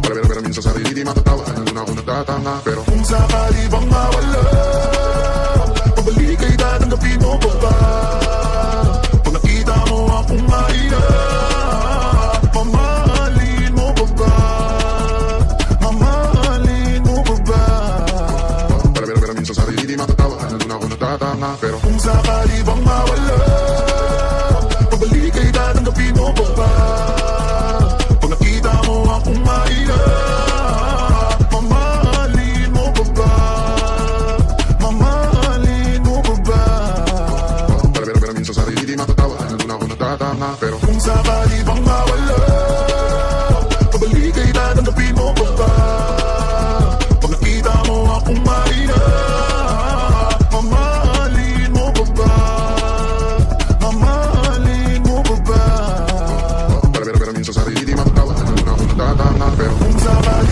Pero minsan sa sarili di matatawa, nandun ako natatanga. Pero Kung sakali bang mawala, pabalik ay tatanggapin mo pa ba? Pag nakita mo akong maiyak, mamahalin mo pa ba? Mamahalin mo pa ba? pero minsan sa sarili di matatawa, nandun ako natatanga. Pero Kung sakali bang mawala, pabalik ay tatanggapin mo pa ba? Pag nakita mo akong maiyak, mamahalin mo pa ba? Mamahalin mo pa ba? pero minsan sa sarili di matatawa, nandun ako natatanga. Pero Kung sakali bang mawala, pabalik ay tatanggapin mo pa ba? Pag nakita mo akong maiyak, mamahalin mo pa ba? Mamahalin mo pa ba? pero minsan sa sarili di matatawa, nandun ako natatanga. Pero Kung sakali